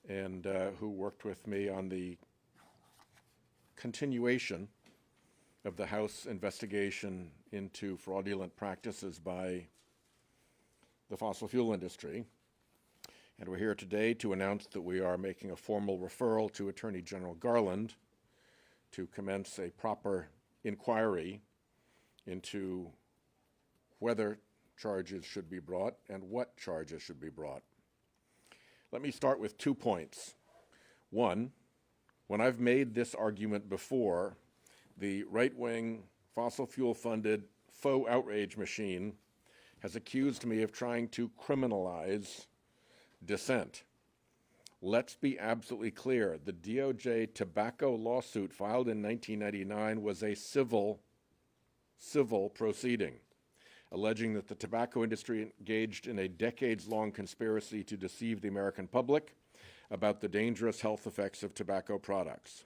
and who worked with me on the continuation of the House investigation into fraudulent practices by the fossil fuel industry. And we're here today to announce that we are making a formal referral to Attorney General Garland to commence a proper inquiry into whether charges should be brought and what charges should be brought. Let me start with 2 points. One, when I've made this argument before, the right-wing, fossil fuel-funded faux outrage machine has accused me of trying to criminalize dissent. Let's be absolutely clear. The DOJ tobacco lawsuit filed in 1999 was a civil proceeding, alleging that the tobacco industry engaged in a decades-long conspiracy to deceive the American public about the dangerous health effects of tobacco products.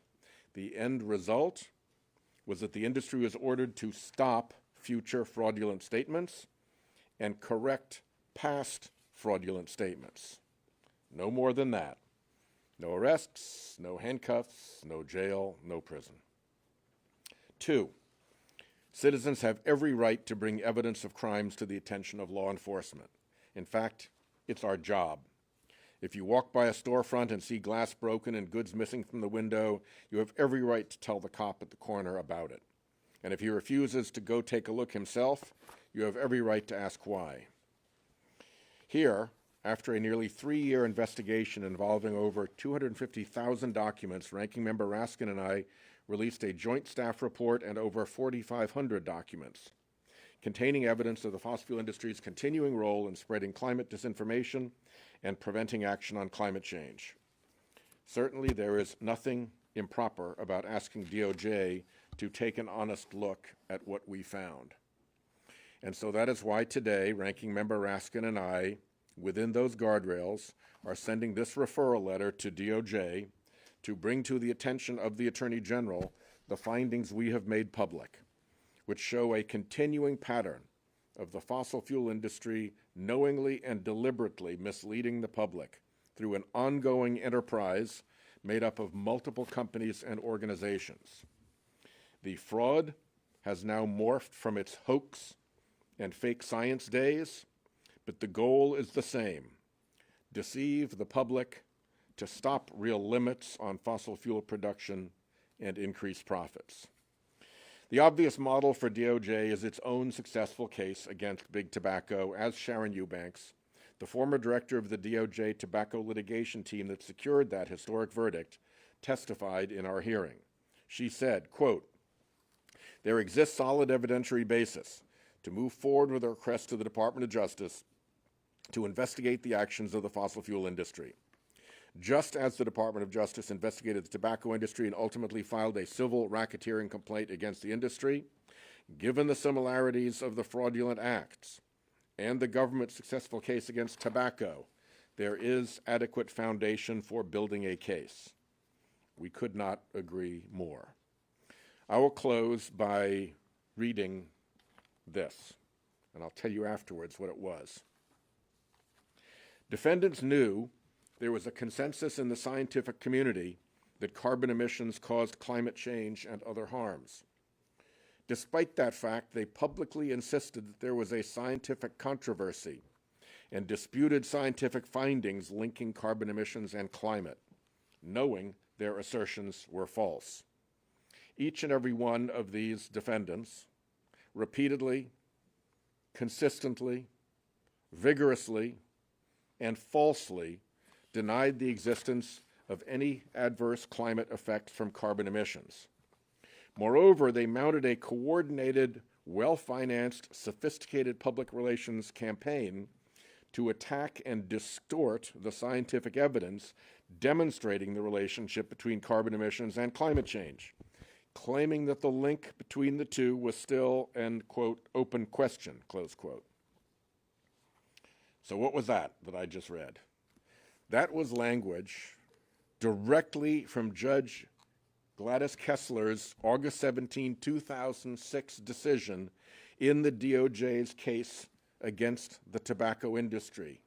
The end result was that the industry was ordered to stop future fraudulent statements and correct past fraudulent statements. No more than that. No arrests, no handcuffs, no jail, no prison. 2, citizens have every right to bring evidence of crimes to the attention of law enforcement. In fact, it's our job. If you walk by a storefront and see glass broken and goods missing from the window, you have every right to tell the cop at the corner about it. And if he refuses to go take a look himself, you have every right to ask why. Here, after a nearly 3-year investigation involving over 250,000 documents, Ranking Member Raskin and I released a joint staff report and over 4,500 documents containing evidence of the fossil fuel industry's continuing role in spreading climate disinformation and preventing action on climate change. Certainly, there is nothing improper about asking DOJ to take an honest look at what we found. And so that is why today, Ranking Member Raskin and I, within those guardrails, are sending this referral letter to DOJ to bring to the attention of the Attorney General the findings we have made public, which show a continuing pattern of the fossil fuel industry knowingly and deliberately misleading the public through an ongoing enterprise made up of multiple companies and organizations. The fraud has now morphed from its hoax and fake science days, but the goal is the same: deceive the public to stop real limits on fossil fuel production and increase profits. The obvious model for DOJ is its own successful case against Big Tobacco, as Sharon Eubanks, the former director of the DOJ tobacco litigation team that secured that historic verdict, testified in our hearing. She said, quote, "There exists solid evidentiary basis to move forward with a request to the Department of Justice to investigate the actions of the fossil fuel industry. Just as the Department of Justice investigated the tobacco industry and ultimately filed a civil racketeering complaint against the industry, given the similarities of the fraudulent acts and the government's successful case against tobacco, there is adequate foundation for building a case." We could not agree more. I will close by reading this, and I'll tell you afterwards what it was. Defendants knew there was a consensus in the scientific community that carbon emissions caused climate change and other harms. Despite that fact, they publicly insisted that there was a scientific controversy and disputed scientific findings linking carbon emissions and climate, knowing their assertions were false. Each and every one of these defendants repeatedly, consistently, vigorously, and falsely denied the existence of any adverse climate effect from carbon emissions. Moreover, they mounted a coordinated, well-financed, sophisticated public relations campaign to attack and distort the scientific evidence demonstrating the relationship between carbon emissions and climate change, claiming that the link between the two was still an, quote, open question, close quote. So what was that I just read? That was language directly from Judge Gladys Kessler's August 17, 2006 decision in the DOJ's case against the tobacco industry,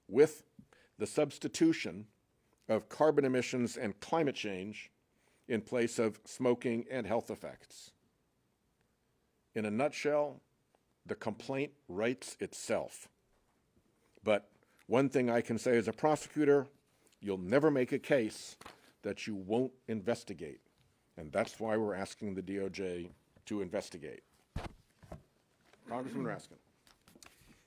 with the substitution of carbon emissions and climate change in place of smoking and health effects. In a nutshell, the complaint writes itself. But one thing I can say as a prosecutor, you'll never make a case that you won't investigate. And that's why we're asking the DOJ to investigate. Congressman Raskin.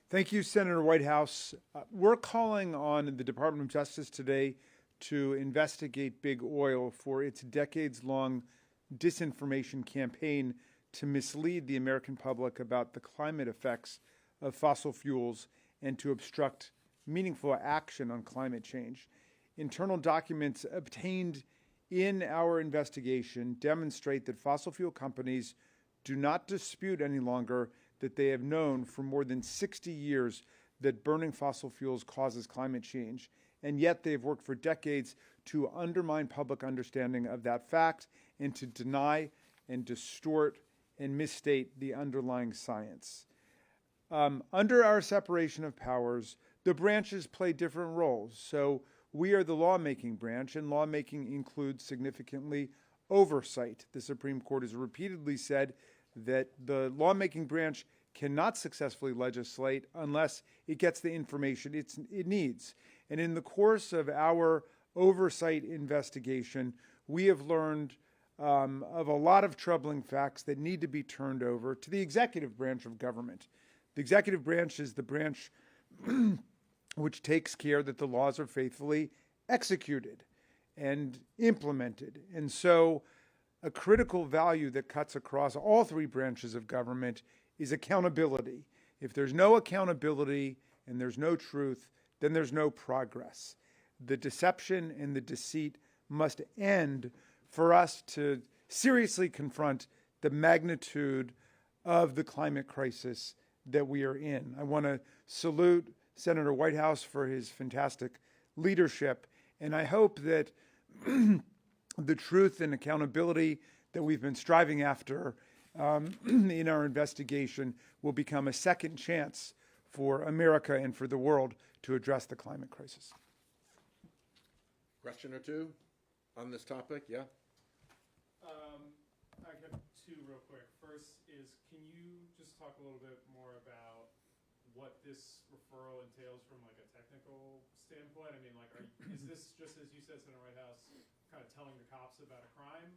Thank you, Senator Whitehouse. We're calling on the Department of Justice today to investigate big oil for its decades-long disinformation campaign to mislead the American public about the climate effects of fossil fuels and to obstruct meaningful action on climate change. Internal documents obtained in our investigation demonstrate that fossil fuel companies do not dispute any longer that they have known for more than 60 years that burning fossil fuels causes climate change, and yet they've worked for decades to undermine public understanding of that fact and to deny and distort and misstate the underlying science. Under our separation of powers, the branches play different roles. So we are the lawmaking branch, and lawmaking includes significantly oversight. The Supreme Court has repeatedly said that the lawmaking branch cannot successfully legislate unless it gets the information it needs. And in the course of our oversight investigation, we have learned of a lot of troubling facts that need to be turned over to the executive branch of government. The executive branch is the branch which takes care that the laws are faithfully executed and implemented. And so a critical value that cuts across all three branches of government is accountability. If there's no accountability and there's no truth, then there's no progress. The deception and the deceit must end for us to seriously confront the magnitude of the climate crisis that we are in. I want to salute Senator Whitehouse for his fantastic leadership, and I hope that the truth and accountability that we've been striving after in our investigation will become a second chance for America and for the world to address the climate crisis. Question or two on this topic? Yeah? I have two real quick. First is, can you just talk a little bit more about what this referral entails from like a technical standpoint? I mean, like, is this just, as you said, Senator Whitehouse, kind of telling the cops about a crime?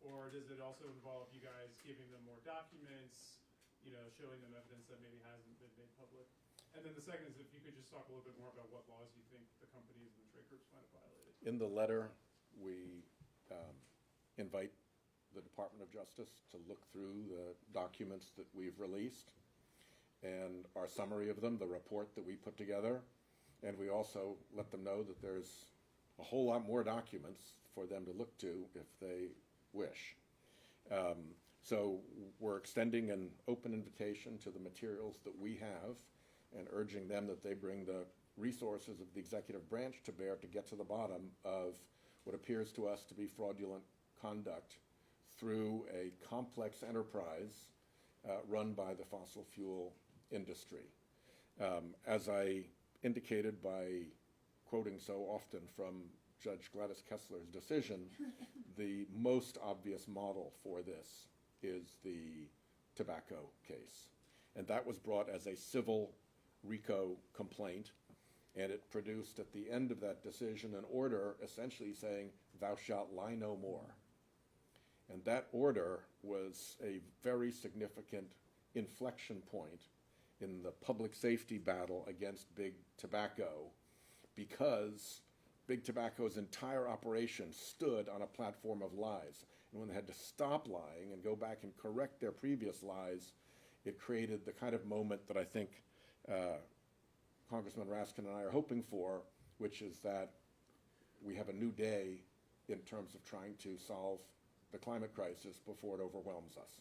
Or does it also involve you guys giving them more documents, you know, showing them evidence that maybe hasn't been made public? And then the second is if you could just talk a little bit more about what laws you think the companies and the trade groups might have violated. In the letter, we invite the Department of Justice to look through the documents that we've released and our summary of them, the report that we put together. And we also let them know that there's a whole lot more documents for them to look to if they wish. So we're extending an open invitation to the materials that we have and urging them that they bring the resources of the executive branch to bear to get to the bottom of what appears to us to be fraudulent conduct through a complex enterprise run by the fossil fuel industry. As I indicated by quoting so often from Judge Gladys Kessler's decision, the most obvious model for this is the tobacco case. And that was brought as a civil RICO complaint, and it produced at the end of that decision an order essentially saying, "Thou shalt lie no more." And that order was a very significant inflection point in the public safety battle against big tobacco, because big tobacco's entire operation stood on a platform of lies. And when they had to stop lying and go back and correct their previous lies, it created the kind of moment that I think Congressman Raskin and I are hoping for, which is that we have a new day in terms of trying to solve the climate crisis before it overwhelms us.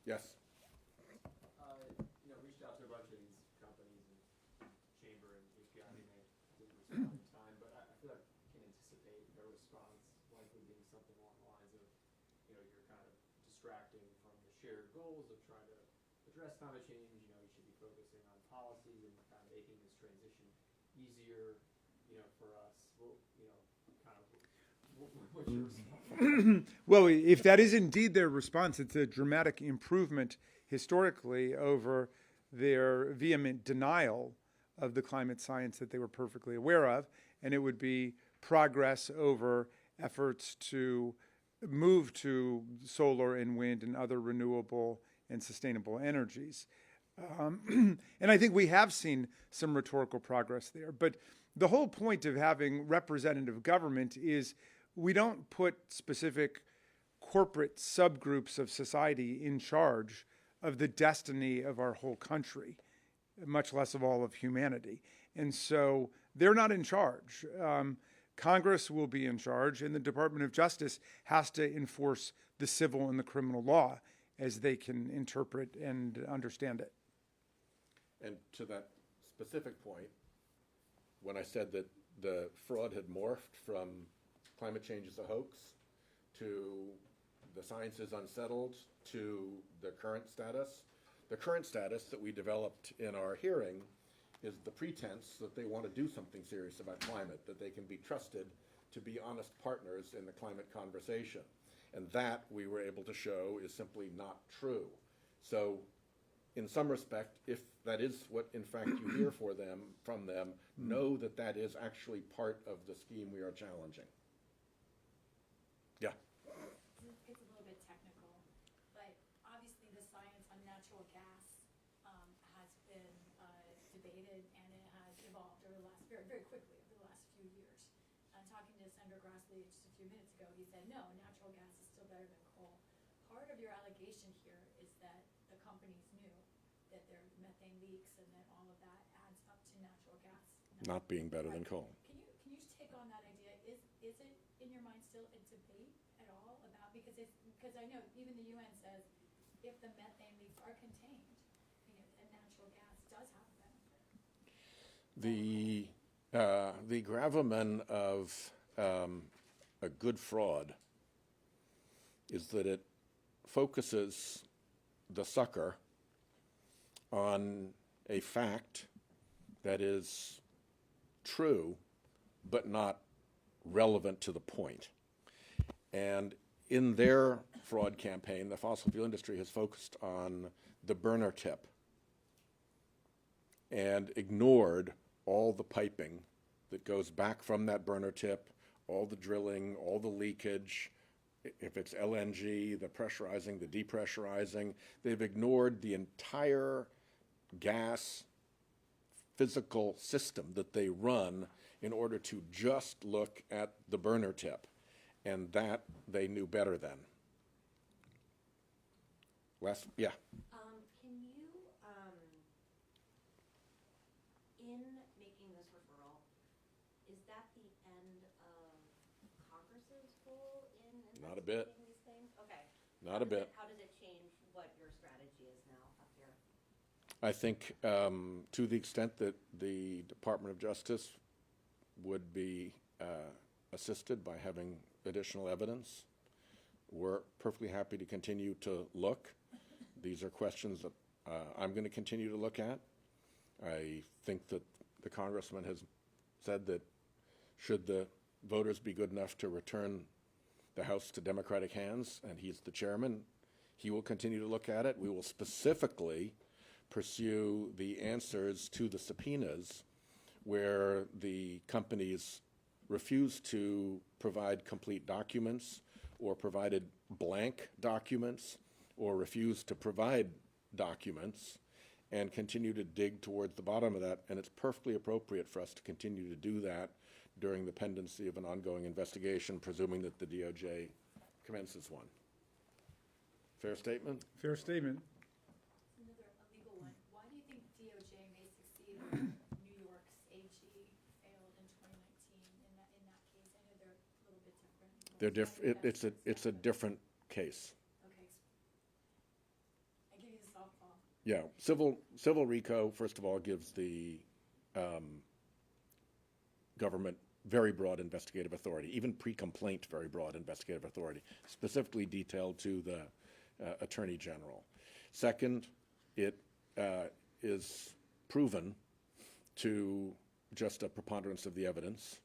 Yes? Reached out to a bunch of these companies and Chamber and API, and they didn't respond in time, but I feel like I can anticipate their response likely being something along the lines of, you're kind of distracting from the shared goals of trying to address climate change. You should be focusing on policies and kind of making this transition easier kind of, what's your response? Well, if that is indeed their response, it's a dramatic improvement historically over their vehement denial of the climate science that they were perfectly aware of, and it would be progress over efforts to move to solar and wind and other renewable and sustainable energies. And I think we have seen some rhetorical progress there. But the whole point of having representative government is we don't put specific corporate subgroups of society in charge of the destiny of our whole country, much less of all of humanity. And so they're not in charge. Congress will be in charge, and the Department of Justice has to enforce the civil and the criminal law as they can interpret and understand it. And to that specific point, when I said that the fraud had morphed from climate change is a hoax to the science is unsettled to the current status that we developed in our hearing is the pretense that they want to do something serious about climate, that they can be trusted to be honest partners in the climate conversation. And that, we were able to show, is simply not true. So, in some respect, if that is what, in fact, you hear from them, know that that is actually part of the scheme we are challenging. Yeah. It's a little bit technical, but obviously the science on natural gas has been debated, and it has evolved over the last, very, very quickly over the last few years. Talking to Senator Grassley just a few minutes ago, he said, no, natural gas is still better than coal. Part of your allegation here is that the companies knew that there are methane leaks and that all of that adds up to natural gas. Not being better than coal. Can you just take on that idea? Is it in your mind still a debate at all about, because I know even the UN says if the methane leaks are contained, and natural gas does have a benefit. The gravamen of a good fraud is that it focuses the sucker on a fact that is true but not relevant to the point. And in their fraud campaign, the fossil fuel industry has focused on the burner tip and ignored all the piping that goes back from that burner tip, all the drilling, all the leakage, if it's LNG, the pressurizing, the depressurizing. They've ignored the entire gas physical system that they run in order to just look at the burner tip. And that they knew better than. Yeah. Can you, in making this referral, is that the end of Congress's role in Not a bit. investigating these things? Okay. Not a bit. How does it change what your strategy is now up here? I think to the extent that the Department of Justice would be assisted by having additional evidence, we're perfectly happy to continue to look. These are questions that I'm going to continue to look at. I think that the congressman has said that should the voters be good enough to return the House to Democratic hands, and he's the chairman, he will continue to look at it. We will specifically pursue the answers to the subpoenas where the companies refused to provide complete documents or provided blank documents or refused to provide documents, and continue to dig towards the bottom of that. And it's perfectly appropriate for us to continue to do that during the pendency of an ongoing investigation, presuming that the DOJ commences one. Fair statement? Fair statement. Another legal one. Why do you think DOJ may succeed when New York's AG failed in 2019 in that case? I know they're a little bit different. They're it's a different case. Okay. I give you the softball. Yeah, civil RICO, first of all, gives the government very broad investigative authority, even pre-complaint very broad investigative authority, specifically detailed to the Attorney General. Second, it is proven to just a preponderance of the evidence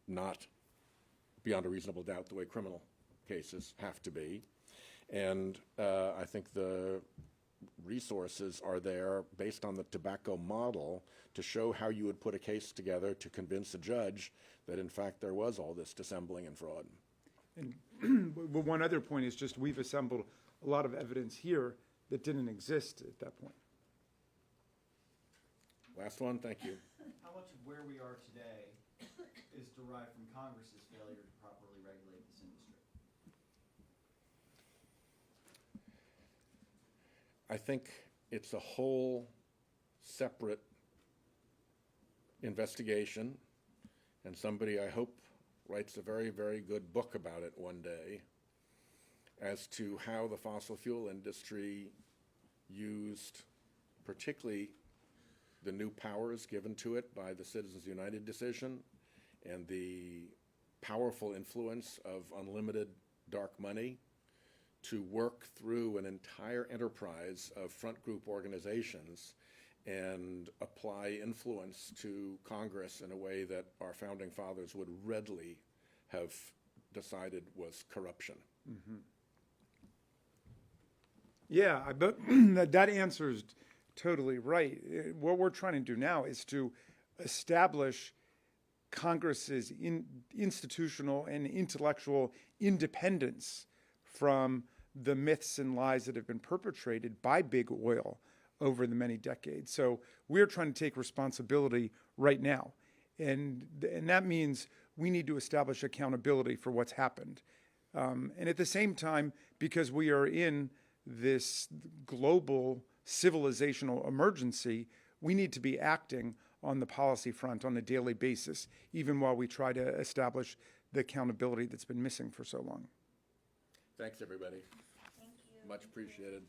not beyond a reasonable doubt the way criminal cases have to be. And I think the resources are there based on the tobacco model to show how you would put a case together to convince a judge that in fact there was all this dissembling and fraud. And well, one other point is just we've assembled a lot of evidence here that didn't exist at that point. Last one, thank you. How much of where we are today is derived from Congress's failure to properly regulate this industry? I think it's a whole separate investigation, and somebody, I hope, writes a very, very good book about it one day as to how the fossil fuel industry used particularly the new powers given to it by the Citizens United decision and the powerful influence of unlimited dark money to work through an entire enterprise of front group organizations and apply influence to Congress in a way that our founding fathers would readily have decided was corruption. Mm-hmm. Yeah, but that answer is totally right. What we're trying to do now is to establish Congress's institutional and intellectual independence from the myths and lies that have been perpetrated by big oil over the many decades. So we're trying to take responsibility right now. And that means we need to establish accountability for what's happened. And at the same time, because we are in this global civilizational emergency, we need to be acting on the policy front on a daily basis, even while we try to establish the accountability that's been missing for so long. Thanks, everybody. Thank you. Much appreciated.